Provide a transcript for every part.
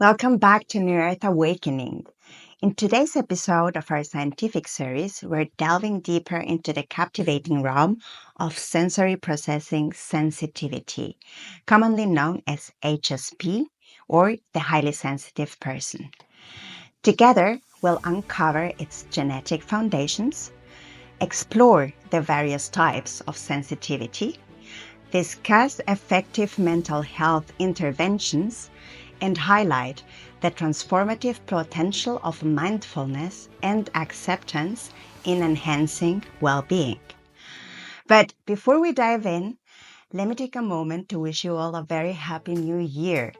Welcome back to New Earth Awakening. In today's episode of our scientific series, we're delving deeper into the captivating realm of sensory processing sensitivity, commonly known as HSP or the highly sensitive person. Together, we'll uncover its genetic foundations, explore the various types of sensitivity, discuss effective mental health interventions, and highlight the transformative potential of mindfulness and acceptance in enhancing well-being. But before we dive in, let me take a moment to wish you all a very happy new year.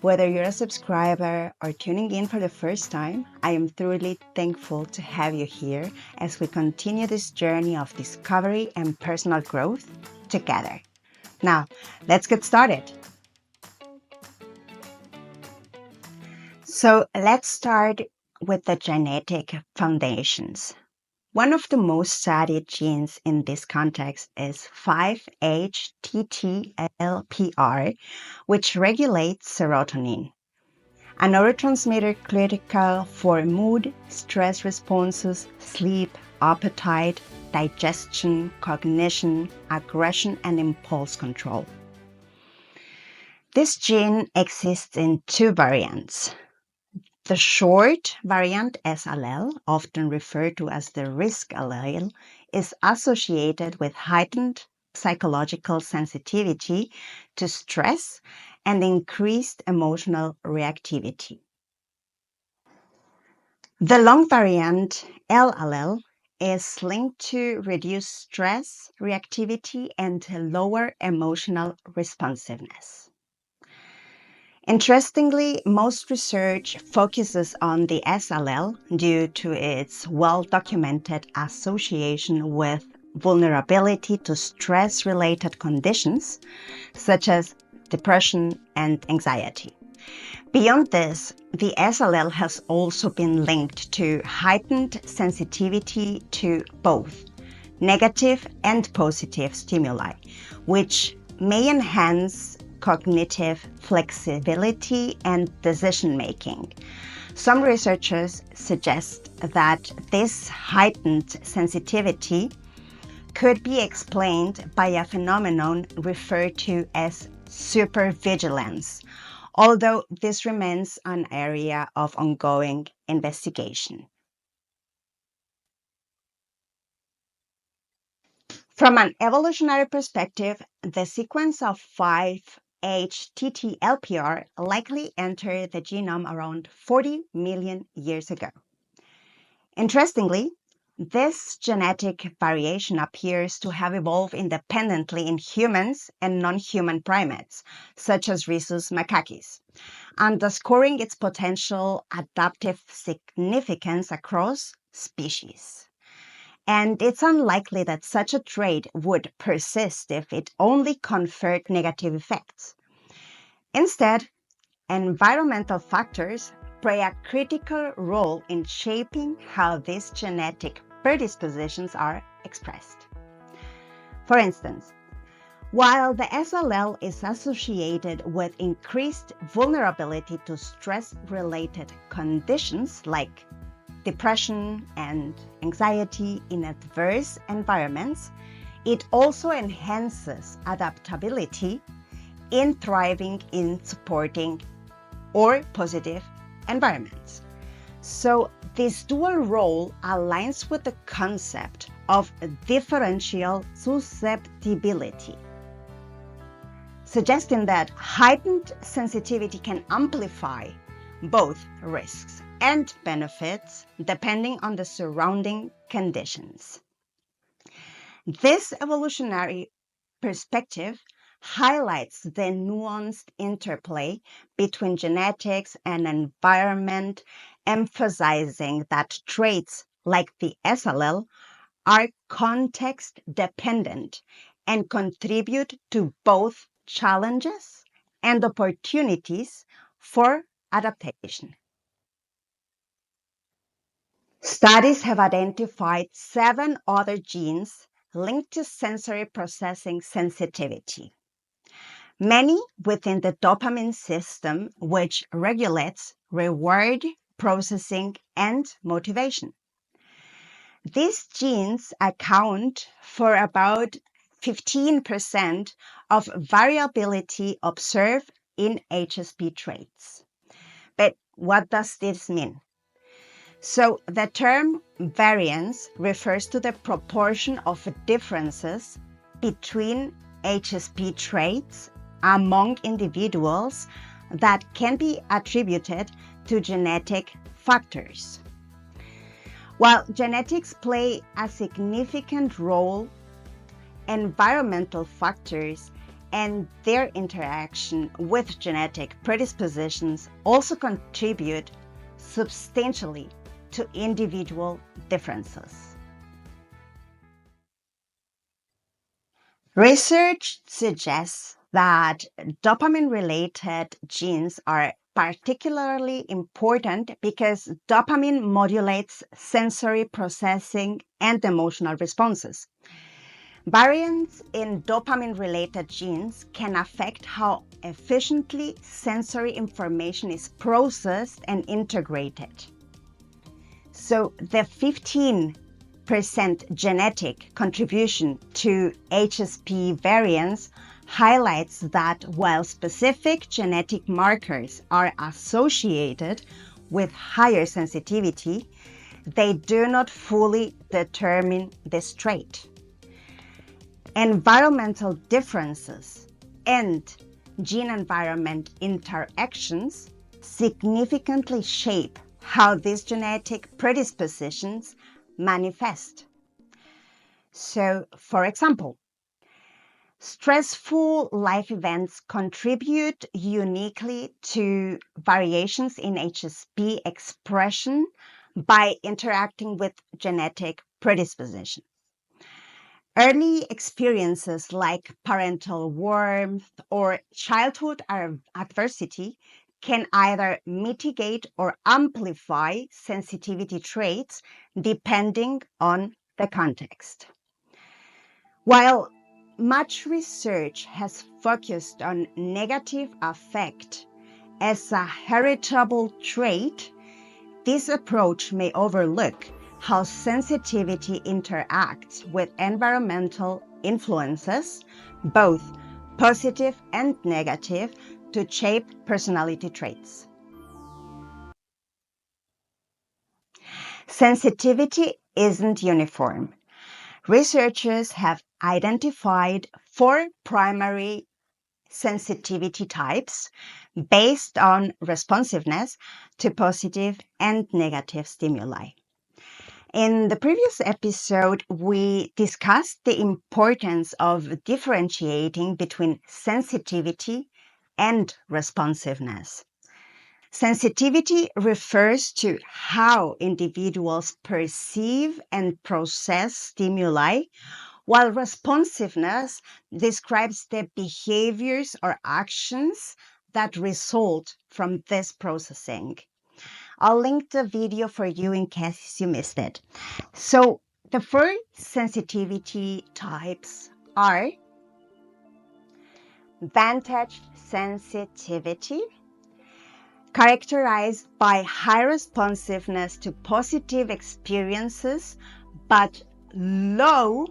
Whether you're a subscriber or tuning in for the first time, I am truly thankful to have you here as we continue this journey of discovery and personal growth together. Now, let's get started. So let's start with the genetic foundations. One of the most studied genes in this context is 5-HTT-LPR, which regulates serotonin, a neurotransmitter critical for mood, stress responses, sleep, appetite, digestion, cognition, aggression, and impulse control. This gene exists in two variants. The short variant S allele, often referred to as the risk allele, is associated with heightened psychological sensitivity to stress and increased emotional reactivity. The long variant L allele is linked to reduced stress reactivity and lower emotional responsiveness. Interestingly, most research focuses on the S allele due to its well-documented association with vulnerability to stress-related conditions, such as depression and anxiety. Beyond this, the S allele has also been linked to heightened sensitivity to both negative and positive stimuli, which may enhance cognitive flexibility and decision-making. Some researchers suggest that this heightened sensitivity could be explained by a phenomenon referred to as supervigilance, although this remains an area of ongoing investigation. From an evolutionary perspective, the sequence of 5-HTT-LPR likely entered the genome around 40 million years ago. Interestingly, this genetic variation appears to have evolved independently in humans and non-human primates, such as Rhesus macaques, underscoring its potential adaptive significance across species. And it's unlikely that such a trait would persist if it only conferred negative effects. Instead, environmental factors play a critical role in shaping how these genetic predispositions are expressed. For instance, while the S allele is associated with increased vulnerability to stress-related conditions like depression and anxiety in adverse environments, it also enhances adaptability in thriving in supporting or positive environments. So this dual role aligns with the concept of differential susceptibility, suggesting that heightened sensitivity can amplify both risks and benefits depending on the surrounding conditions. This evolutionary perspective highlights the nuanced interplay between genetics and environment, emphasizing that traits like the S allele are context dependent and contribute to both challenges and opportunities for adaptation. Studies have identified 7 other genes linked to sensory processing sensitivity. many within the dopamine system, which regulates reward processing and motivation. These genes account for about 15% of variability observed in HSP traits. But what does this mean? So the term variance refers to the proportion of differences between HSP traits among individuals that can be attributed to genetic factors. While genetics play a significant role, environmental factors and their interaction with genetic predispositions also contribute substantially to individual differences. Research suggests that dopamine-related genes are particularly important because dopamine modulates sensory processing and emotional responses. Variants in dopamine-related genes can affect how efficiently sensory information is processed and integrated. So the 15% genetic contribution to HSP variants highlights that while specific genetic markers are associated with higher sensitivity, they do not fully determine this trait. Environmental differences and gene-environment interactions significantly shape how these genetic predispositions manifest. So, for example, stressful life events contribute uniquely to variations in HSP expression by interacting with genetic predisposition. Early experiences like parental warmth or childhood adversity can either mitigate or amplify sensitivity traits depending on the context. While much research has focused on negative affect as a heritable trait, this approach may overlook how sensitivity interacts with environmental influences, both positive and negative, to shape personality traits. Sensitivity isn't uniform. Researchers have identified 4 primary sensitivity types based on responsiveness to positive and negative stimuli. In the previous episode, we discussed the importance of differentiating between sensitivity and responsiveness. Sensitivity refers to how individuals perceive and process stimuli, while responsiveness describes the behaviors or actions that result from this processing. I'll link the video for you in case you missed it. So the 4 sensitivity types are Vantage sensitivity, characterized by high responsiveness to positive experiences, but low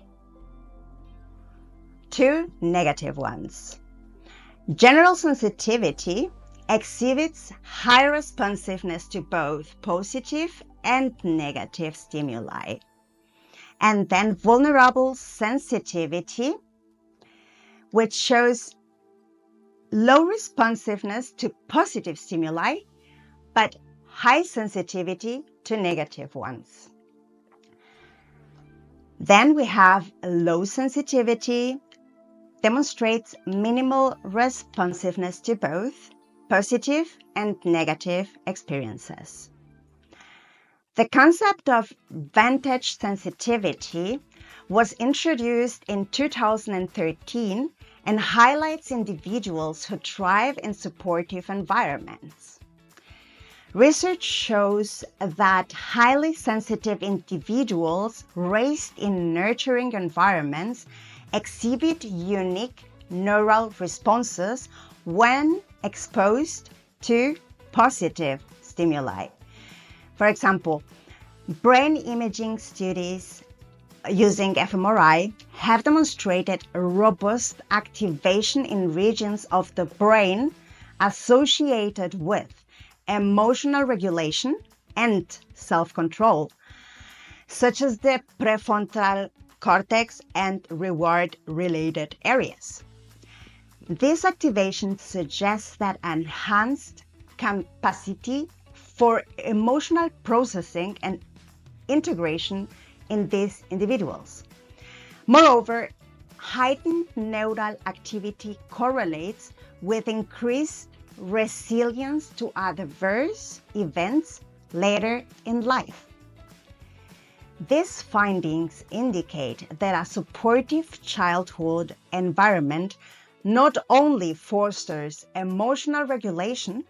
to negative ones. General sensitivity exhibits high responsiveness to both positive and negative stimuli. And then vulnerable sensitivity, which shows low responsiveness to positive stimuli, but high sensitivity to negative ones. Then we have low sensitivity, demonstrates minimal responsiveness to both positive and negative experiences. The concept of Vantage sensitivity was introduced in 2013 and highlights individuals who thrive in supportive environments. Research shows that highly sensitive individuals raised in nurturing environments exhibit unique neural responses when exposed to positive stimuli. For example, brain imaging studies using fMRI have demonstrated a robust activation in regions of the brain associated with emotional regulation and self-control, such as the prefrontal cortex and reward-related areas. This activation suggests that enhanced capacity for emotional processing and integration in these individuals. Moreover, heightened neural activity correlates with increased resilience to adverse events later in life. These findings indicate that a supportive childhood environment not only fosters emotional regulation,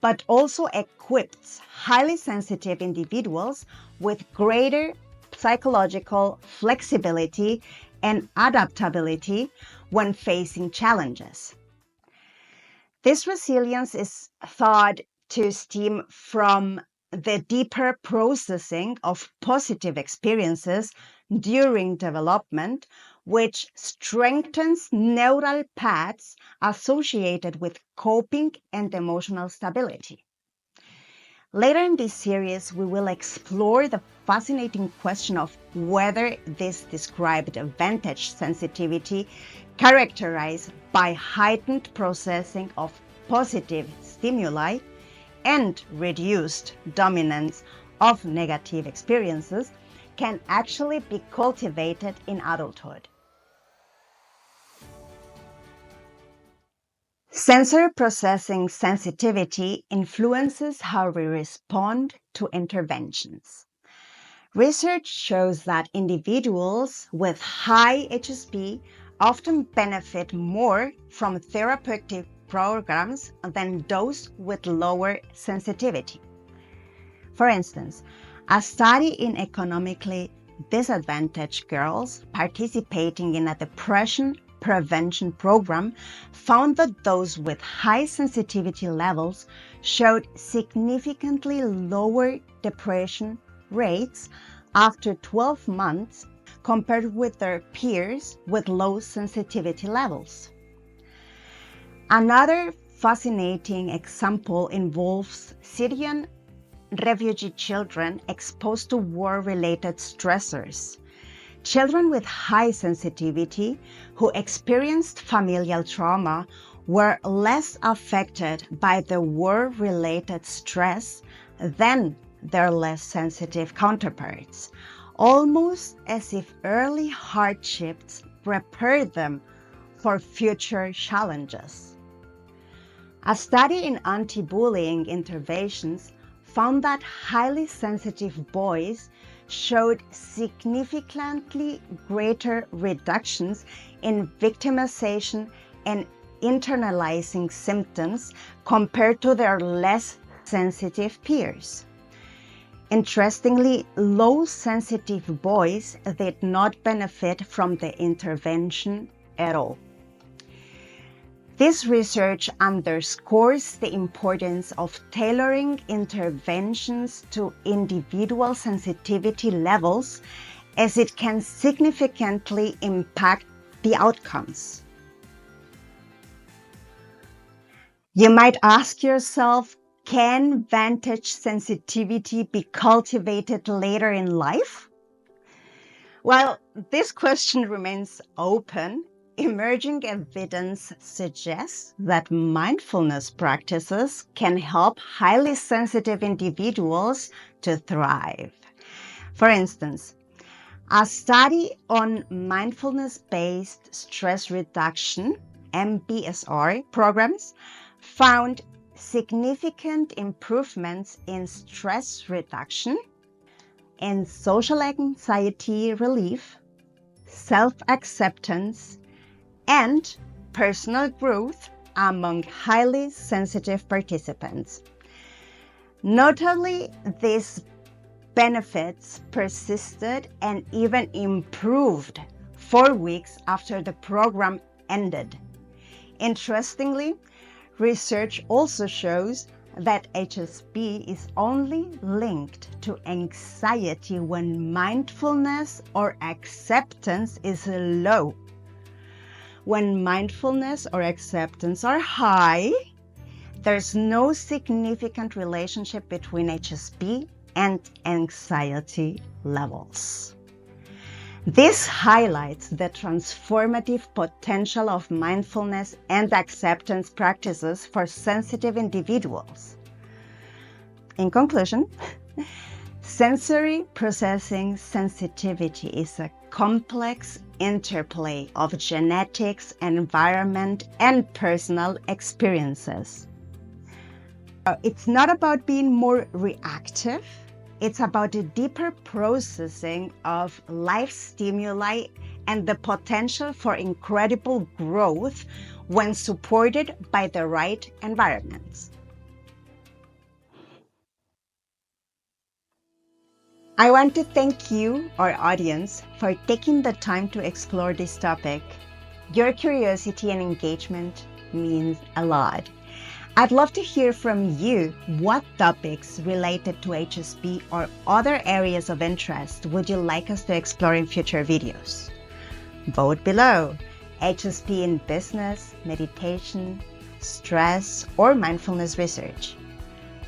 but also equips highly sensitive individuals with greater psychological flexibility and adaptability when facing challenges. This resilience is thought to stem from the deeper processing of positive experiences during development, which strengthens neural paths associated with coping and emotional stability. Later in this series, we will explore the fascinating question of whether this described Vantage sensitivity, characterized by heightened processing of positive stimuli and reduced dominance of negative experiences, can actually be cultivated in adulthood. Sensory processing sensitivity influences how we respond to interventions. Research shows that individuals with high HSP often benefit more from therapeutic programs than those with lower sensitivity. For instance, a study in economically disadvantaged girls participating in a depression prevention program found that those with high sensitivity levels showed significantly lower depression rates after 12 months compared with their peers with low sensitivity levels. Another fascinating example involves Syrian refugee children exposed to war-related stressors. Children with high sensitivity who experienced familial trauma were less affected by the war-related stress than their less sensitive counterparts, almost as if early hardships prepared them for future challenges. A study in anti-bullying interventions found that highly sensitive boys showed significantly greater reductions in victimization and internalizing symptoms compared to their less sensitive peers. Interestingly, low-sensitive boys did not benefit from the intervention at all. This research underscores the importance of tailoring interventions to individual sensitivity levels, as it can significantly impact the outcomes. You might ask yourself, can Vantage sensitivity be cultivated later in life? While this question remains open, emerging evidence suggests that mindfulness practices can help highly sensitive individuals to thrive. For instance, a study on mindfulness-based stress reduction, MBSR, programs found significant improvements in stress reduction, in social anxiety relief, self-acceptance, and personal growth among highly sensitive participants. Notably, these benefits persisted and even improved 4 weeks after the program ended. Interestingly, research also shows that HSP is only linked to anxiety when mindfulness or acceptance is low. When mindfulness or acceptance are high, there's no significant relationship between HSP and anxiety levels. This highlights the transformative potential of mindfulness and acceptance practices for sensitive individuals. In conclusion, sensory processing sensitivity is a complex interplay of genetics, environment, and personal experiences. It's not about being more reactive. It's about a deeper processing of life stimuli and the potential for incredible growth when supported by the right environments. I want to thank you, our audience, for taking the time to explore this topic. Your curiosity and engagement means a lot. I'd love to hear from you. What topics related to HSP or other areas of interest would you like us to explore in future videos? Vote below. HSP in business, meditation, stress, or mindfulness research.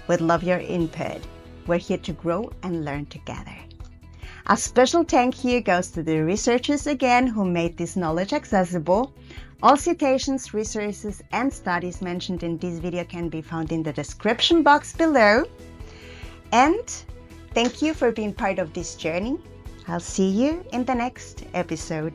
We'd love your input. We're here to grow and learn together. A special thank you goes to the researchers again who made this knowledge accessible. All citations, resources, and studies mentioned in this video can be found in the description box below. And thank you for being part of this journey. I'll see you in the next episode.